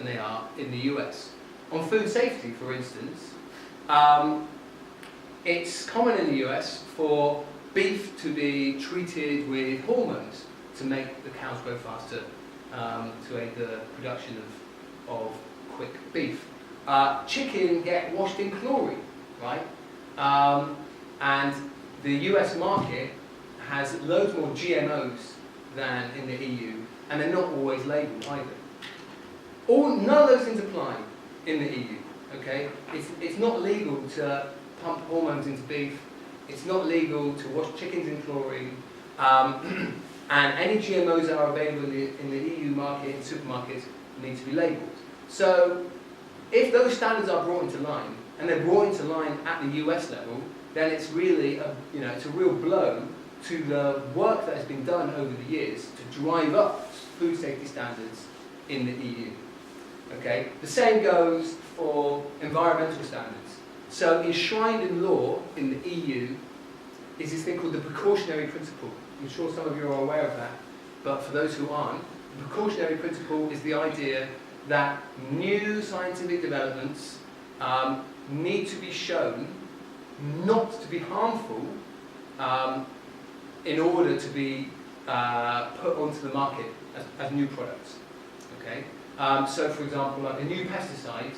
than they are in the US. On food safety, for instance, it's common in the US for beef to be treated with hormones to make the cows grow faster, to aid the production of quick beef. Chicken get washed in chlorine, right? And the US market has loads more GMOs than in the EU, and they're not always labelled either. None of those things apply in the EU, okay? It's not legal to pump hormones into beef. It's not legal to wash chickens in chlorine. And any GMOs that are available in the EU market, in supermarkets, need to be labelled. So if those standards are brought into line, and they're brought into line at the US level, then it's really it's a real blow to the work that has been done over the years to drive up food safety standards in the EU. Okay? The same goes for environmental standards. So enshrined in law in the EU is this thing called the precautionary principle. I'm sure some of you are aware of that, but for those who aren't, the precautionary principle is the idea that new scientific developments need to be shown not to be harmful in order to be put onto the market as new products. Okay? So for example, like a new pesticide,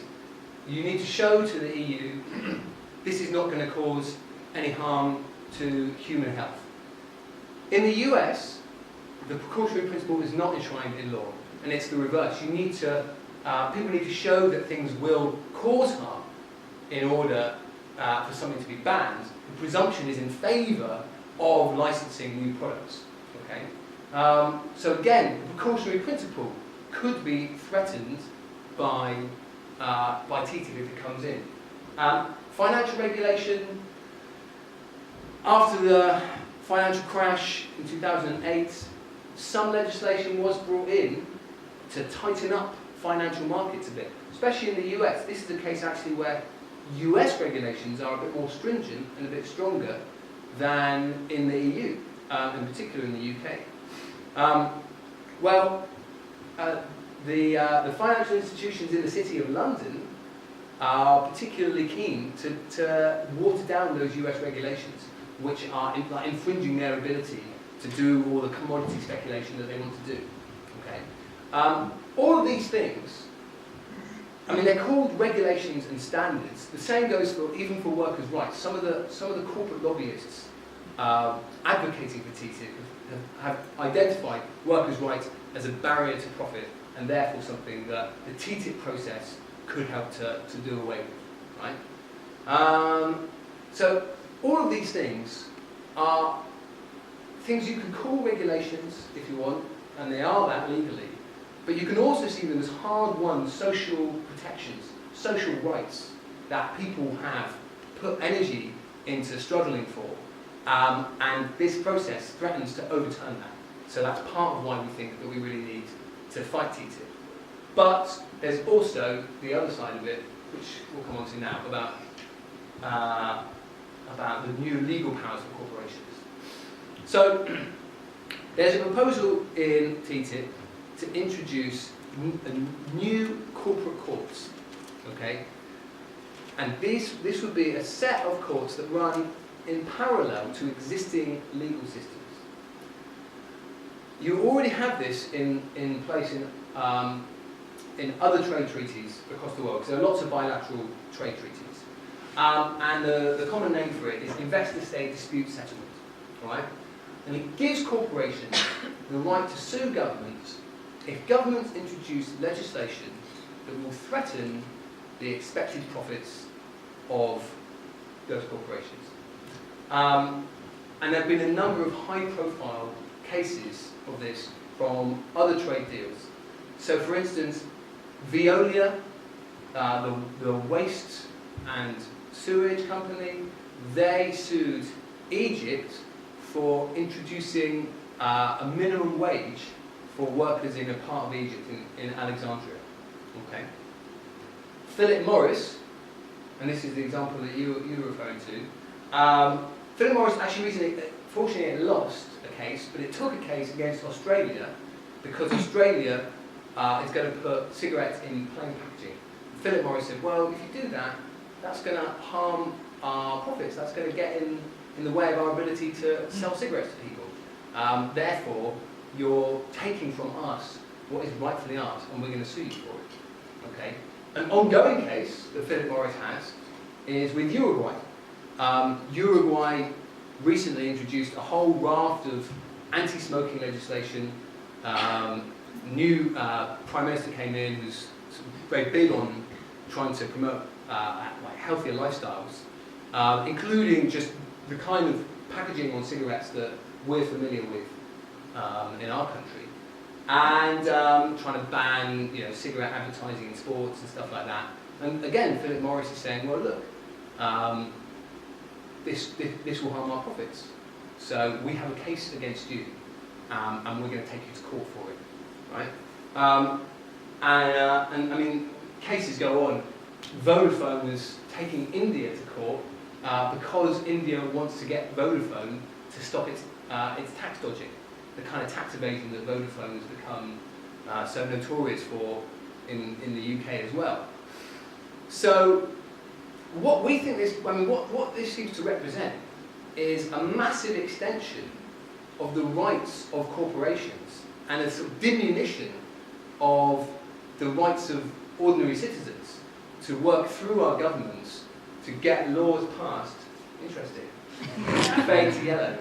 you need to show to the EU this is not going to cause any harm to human health. In the US, the precautionary principle is not enshrined in law, and it's the reverse. You need to, people need to show that things will cause harm in order for something to be banned. The presumption is in favour of licensing new products. Okay? So again, the precautionary principle could be threatened by TTIP if it comes in. Financial regulation. After the financial crash in 2008, some legislation was brought in to tighten up financial markets a bit, especially in the US. This is a case actually where US regulations are a bit more stringent and a bit stronger than in the EU, in particular in the UK. The financial institutions in the City of London are particularly keen to water down those US regulations, which are infringing their ability to do all the commodity speculation that they want to do. Okay? All of these things, I mean, they're called regulations and standards. The same goes even for workers' rights. Some of the corporate lobbyists advocating for TTIP have identified workers' rights as a barrier to profit, and therefore something that the TTIP process could help to do away with. Right? So all of these things are things you can call regulations if you want, and they are that legally, but you can also see them as hard-won social protections, social rights that people have put energy into struggling for, and this process threatens to overturn that. So that's part of why we think that we really need to fight TTIP. But there's also the other side of it, which we'll come on to now, about the new legal powers of corporations. So there's a proposal in TTIP to introduce new corporate courts, okay? And this would be a set of courts that run in parallel to existing legal systems. You already have this in place in other trade treaties across the world, because there are lots of bilateral trade treaties. And the common name for it is investor-state dispute settlement, all right? And it gives corporations the right to sue governments if governments introduce legislation that will threaten the expected profits of those corporations. And there have been a number of high-profile cases of this from other trade deals. So, for instance, Veolia, the waste and sewage company, they sued Egypt for introducing a minimum wage for workers in a part of Egypt in Alexandria. Okay. Philip Morris, and this is the example that you were referring to. Philip Morris actually recently, fortunately, it lost a case, but it took a case against Australia because Australia is going to put cigarettes in plain packaging. Philip Morris said, well, if you do that, that's going to harm our profits. That's going to get in the way of our ability to sell cigarettes to people. Therefore, you're taking from us what is rightfully ours, and we're going to sue you for it. Okay? An ongoing case that Philip Morris has is with Uruguay. Uruguay recently introduced a whole raft of anti-smoking legislation. New Prime Minister came in who's very big on trying to promote like healthier lifestyles, including just the kind of packaging on cigarettes that we're familiar with in our country, and trying to ban cigarette advertising in sports and stuff like that. And again, Philip Morris is saying, well, look, this will harm our profits. So we have a case against you, and we're going to take you to court for it, right? And I mean, cases go on. Vodafone is taking India to court because India wants to get Vodafone to stop its tax dodging, the kind of tax evasion that Vodafone has become so notorious for in the UK as well. So what we think this, what this seems to represent is a massive extension of the rights of corporations and a sort of diminution of the rights of ordinary citizens to work through our governments to get laws passed. Interesting. Fade to yellow.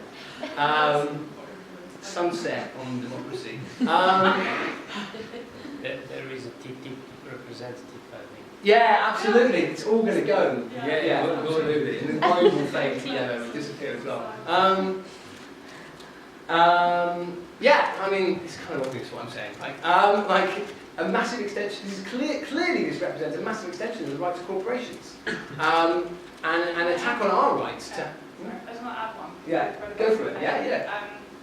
Sunset on democracy. There is a TTIP representative, I think. Yeah, absolutely. It's all going to go. Yeah, absolutely. And the global will fade to yellow and disappear as well. Yeah, I mean, it's kind of obvious what I'm saying, right? Like a massive extension. This is clearly this represents a massive extension of the rights of corporations, and an attack on our rights to. I just want to add one. Yeah, go for it. Yeah.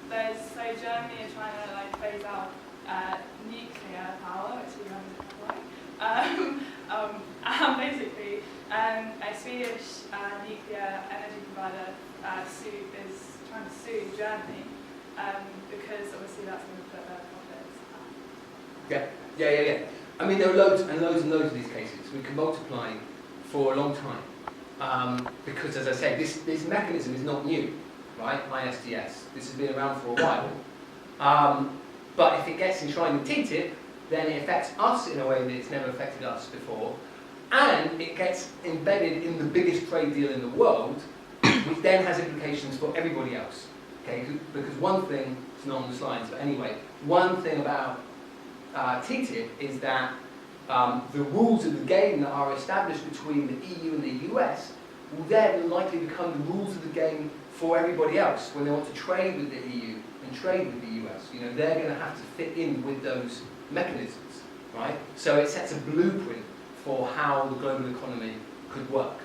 So Germany is trying to phase out nuclear power, which we haven't and basically, a Swedish nuclear energy provider is trying to sue Germany because obviously that's going to put their profits up. Yeah. I mean, there are loads and loads and loads of these cases. We could multiply for a long time. Because, as I say, this mechanism is not new, right? ISDS. This has been around for a while. But if it gets enshrined in TTIP, then it affects us in a way that it's never affected us before. And it gets embedded in the biggest trade deal in the world, which then has implications for everybody else. Okay? Because one thing, it's not on the slides, but anyway, one thing about TTIP is that the rules of the game that are established between the EU and the US will then likely become the rules of the game for everybody else when they want to trade with the EU and trade with the US. They're going to have to fit in with those mechanisms, right? So it sets a blueprint for how the global economy could work.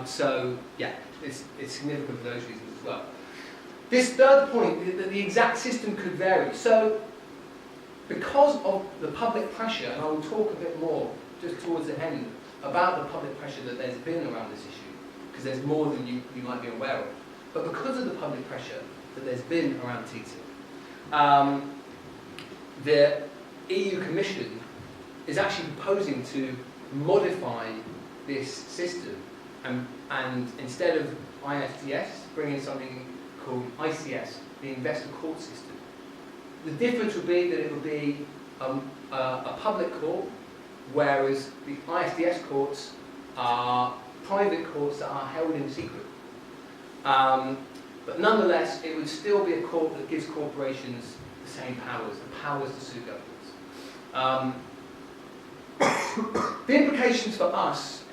So yeah, it's significant for those reasons as well. This third point, that the exact system could vary. So because of the public pressure, and I will talk a bit more just towards the end about the public pressure that there's been around this issue, because there's more than you might be aware of. But because of the public pressure that there's been around TTIP, the EU Commission is actually proposing to modify this system and instead of ISDS, bring in something called ICS, the Investor Court System. The difference would be that it would be a public court, whereas the ISDS courts are private courts that are held in secret. But nonetheless, it would still be a court that gives corporations the same powers, the powers to sue governments. The implications for us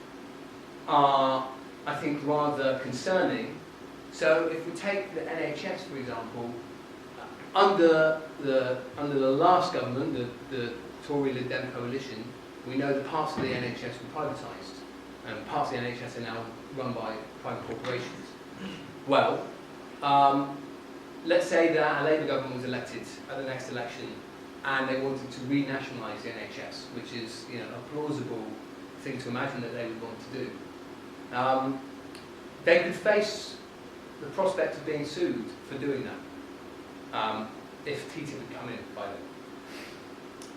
are, I think, rather concerning. So if we take the NHS, for example, under the last government, the Tory Lib Dem coalition, we know that parts of the NHS were privatised, and parts of the NHS are now run by private corporations. Well, let's say that a Labour government was elected at the next election, and they wanted to renationalise the NHS, which is a plausible thing to imagine that they would want to do. They could face the prospect of being sued for doing that, if TTIP had come in by then.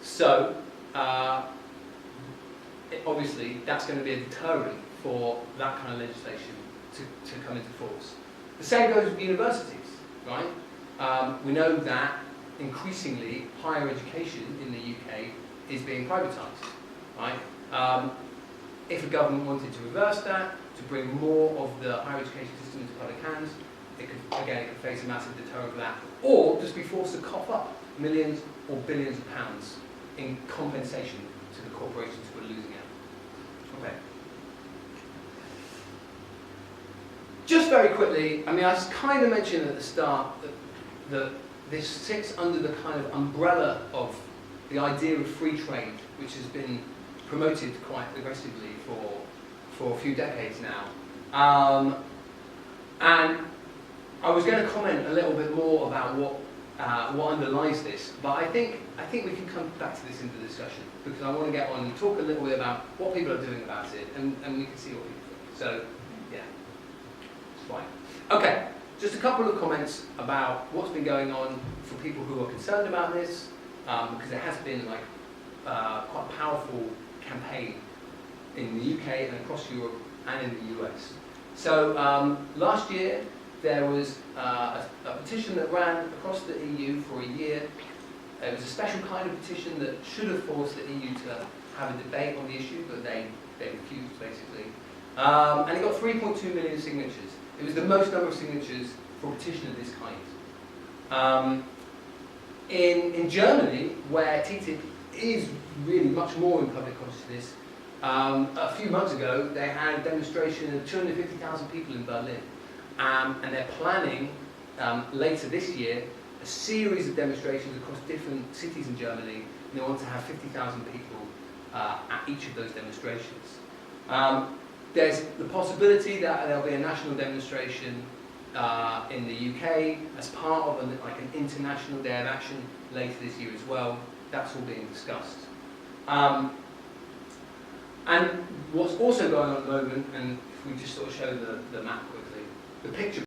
So, obviously, that's going to be a deterrent for that kind of legislation to come into force. The same goes with universities, right? We know that increasingly higher education in the UK is being privatised, right? If a government wanted to reverse that, to bring more of the higher education system into public hands, it could face a massive deterrent for that, or just be forced to cough up millions or billions of pounds in compensation to the corporations who are losing out. Okay. Just very quickly, I mean, I kind of mentioned at the start that this sits under the kind of umbrella of the idea of free trade, which has been promoted quite aggressively for a few decades now. And I was going to comment a little bit more about what underlies this, but I think we can come back to this in the discussion, because I want to get on and talk a little bit about what people are doing about it, and we can see what people think. So, yeah, it's fine. Okay, just a couple of comments about what's been going on for people who are concerned about this, because it has been like quite a powerful campaign in the UK and across Europe and in the US. So last year there was a petition that ran across the EU for a year. It was a special kind of petition that should have forced the EU to have a debate on the issue, but they refused basically. And it got 3.2 million signatures. It was the most number of signatures for a petition of this kind. In Germany, where TTIP is really much more in public consciousness, a few months ago they had a demonstration of 250,000 people in Berlin, and they're planning later this year a series of demonstrations across different cities in Germany, and they want to have 50,000 people at each of those demonstrations. There's the possibility that there'll be a national demonstration in the UK as part of an international day of action later this year as well. That's all being discussed. And what's also going on at the moment, and if we just sort of show the map quickly, the picture